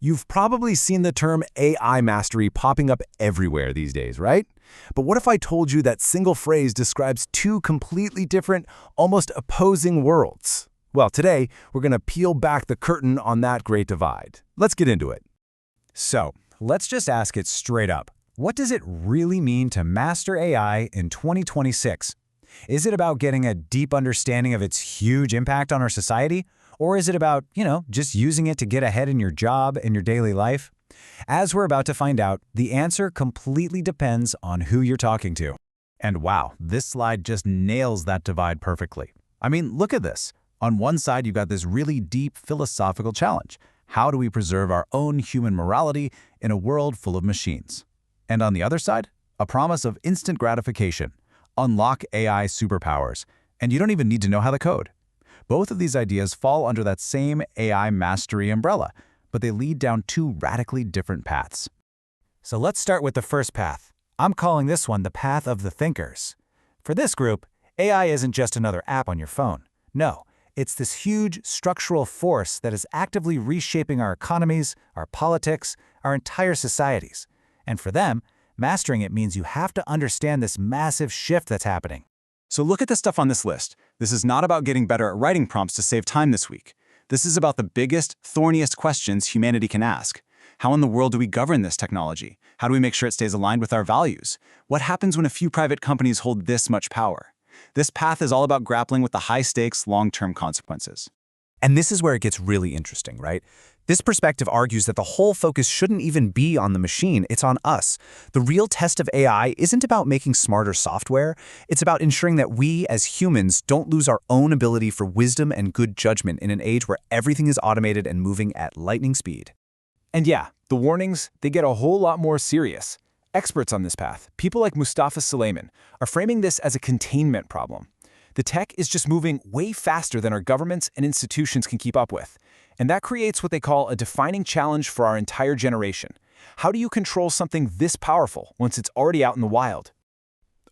You've probably seen the term AI mastery popping up everywhere these days, right? But what if I told you that single phrase describes two completely different, almost opposing worlds? Well, today, we're going to peel back the curtain on that great divide. Let's get into it. So, let's just ask it straight up. What does it really mean to master AI in 2026? Is it about getting a deep understanding of its huge impact on our society? Or is it about, just using it to get ahead in your job and your daily life? As we're about to find out, the answer completely depends on who you're talking to. And wow, this slide just nails that divide perfectly. I mean, look at this. On one side, you've got this really deep philosophical challenge. How do we preserve our own human morality in a world full of machines? And on the other side, a promise of instant gratification. Unlock AI superpowers, and you don't even need to know how to code. Both of these ideas fall under that same AI mastery umbrella, but they lead down two radically different paths. So let's start with the first path. I'm calling this one the path of the thinkers. For this group, AI isn't just another app on your phone. No, it's this huge structural force that is actively reshaping our economies, our politics, our entire societies. And for them, mastering it means you have to understand this massive shift that's happening. So look at the stuff on this list. This is not about getting better at writing prompts to save time this week. This is about the biggest, thorniest questions humanity can ask. How in the world do we govern this technology? How do we make sure it stays aligned with our values? What happens when a few private companies hold this much power? This path is all about grappling with the high-stakes, long-term consequences. And this is where it gets really interesting, right? This perspective argues that the whole focus shouldn't even be on the machine, it's on us. The real test of AI isn't about making smarter software, it's about ensuring that we, as humans, don't lose our own ability for wisdom and good judgment in an age where everything is automated and moving at lightning speed. And yeah, the warnings, they get a whole lot more serious. Experts on this path, people like Mustafa Suleiman, are framing this as a containment problem. The tech is just moving way faster than our governments and institutions can keep up with. And that creates what they call a defining challenge for our entire generation. How do you control something this powerful once it's already out in the wild?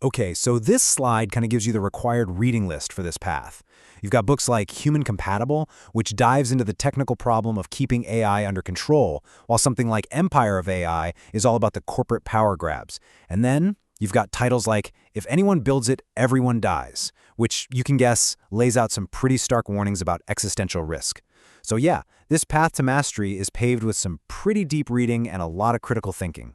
Okay, so this slide kind of gives you the required reading list for this path. You've got books like Human Compatible, which dives into the technical problem of keeping AI under control, while something like Empire of AI is all about the corporate power grabs. And then you've got titles like If Anyone Builds It, Everyone Dies, which you can guess lays out some pretty stark warnings about existential risk. So yeah, this path to mastery is paved with some pretty deep reading and a lot of critical thinking.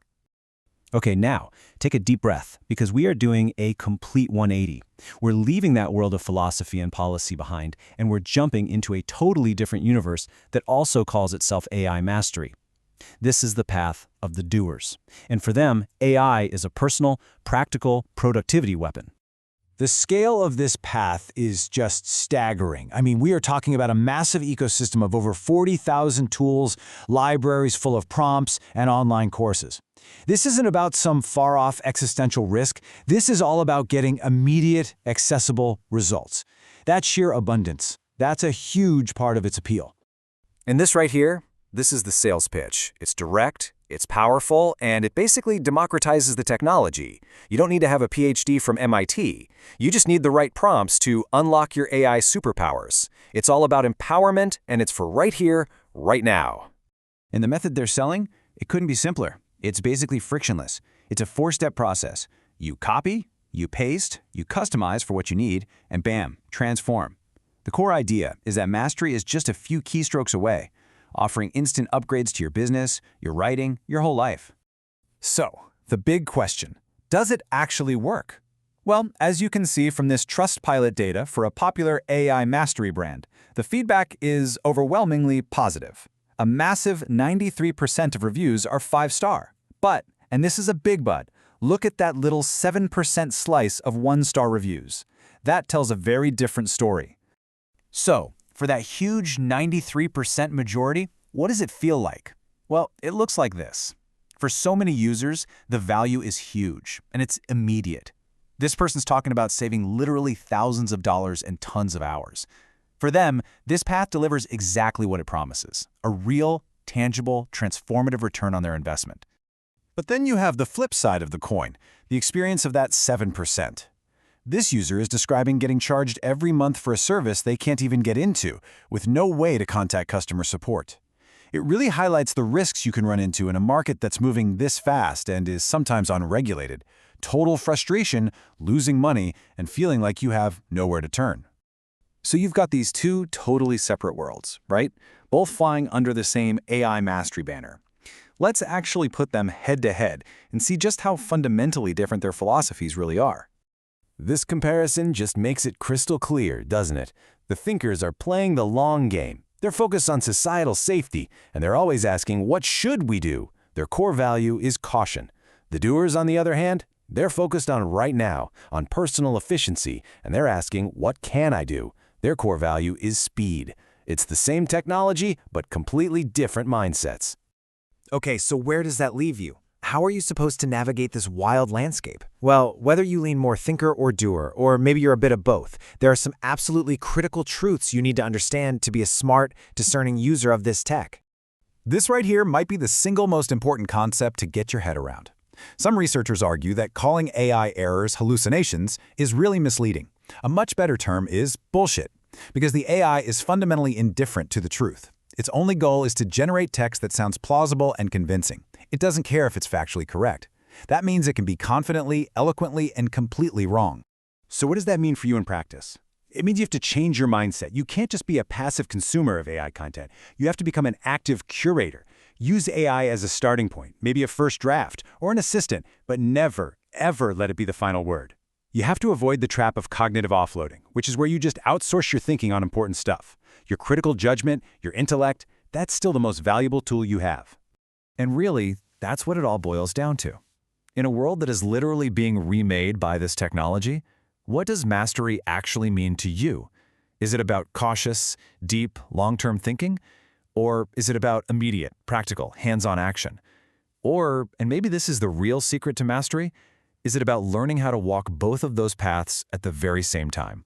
Okay, now, take a deep breath, because we are doing a complete 180. We're leaving that world of philosophy and policy behind, and we're jumping into a totally different universe that also calls itself AI mastery. This is the path of the doers. And for them, AI is a personal, practical productivity weapon. The scale of this path is just staggering. I mean, we are talking about a massive ecosystem of over 40,000 tools, libraries full of prompts, and online courses. This isn't about some far-off existential risk. This is all about getting immediate, accessible results. That sheer abundance, that's a huge part of its appeal. And this right here, this is the sales pitch. It's direct, it's powerful, and it basically democratizes the technology. You don't need to have a PhD from MIT. You just need the right prompts to unlock your AI superpowers. It's all about empowerment, and it's for right here, right now. And the method they're selling, it couldn't be simpler. It's basically frictionless. It's a four-step process. You copy, you paste, you customize for what you need, and bam, transform. The core idea is that mastery is just a few keystrokes away, offering instant upgrades to your business, your writing, your whole life. So, the big question, does it actually work? Well, as you can see from this Trustpilot data for a popular AI mastery brand, the feedback is overwhelmingly positive. A massive 93% of reviews are 5-star. But, and this is a big but, look at that little 7% slice of 1-star reviews. That tells a very different story. So, for that huge 93% majority, what does it feel like? Well, it looks like this. For so many users, the value is huge, and it's immediate. This person's talking about saving literally thousands of dollars and tons of hours. For them, this path delivers exactly what it promises, a real, tangible, transformative return on their investment. But then you have the flip side of the coin, the experience of that 7%. This user is describing getting charged every month for a service they can't even get into, with no way to contact customer support. It really highlights the risks you can run into in a market that's moving this fast and is sometimes unregulated. Total frustration, losing money, and feeling like you have nowhere to turn. So you've got these two totally separate worlds, right? Both flying under the same AI mastery banner. Let's actually put them head to head and see just how fundamentally different their philosophies really are. This comparison just makes it crystal clear, doesn't it? The thinkers are playing the long game. They're focused on societal safety, and they're always asking, what should we do? Their core value is caution. The doers, on the other hand, they're focused on right now, on personal efficiency, and they're asking, what can I do? Their core value is speed. It's the same technology, but completely different mindsets. Okay, so where does that leave you? How are you supposed to navigate this wild landscape? Well, whether you lean more thinker or doer, or maybe you're a bit of both, there are some absolutely critical truths you need to understand to be a smart, discerning user of this tech. This right here might be the single most important concept to get your head around. Some researchers argue that calling AI errors hallucinations is really misleading. A much better term is bullshit, because the AI is fundamentally indifferent to the truth. Its only goal is to generate text that sounds plausible and convincing. It doesn't care if it's factually correct. That means it can be confidently, eloquently, and completely wrong. So what does that mean for you in practice? It means you have to change your mindset. You can't just be a passive consumer of AI content. You have to become an active curator. Use AI as a starting point, maybe a first draft or an assistant, but never, ever let it be the final word. You have to avoid the trap of cognitive offloading, which is where you just outsource your thinking on important stuff. Your critical judgment, your intellect, that's still the most valuable tool you have. And really, that's what it all boils down to. In a world that is literally being remade by this technology, what does mastery actually mean to you? Is it about cautious, deep, long-term thinking? Or is it about immediate, practical, hands-on action? Or, and maybe this is the real secret to mastery, is it about learning how to walk both of those paths at the very same time?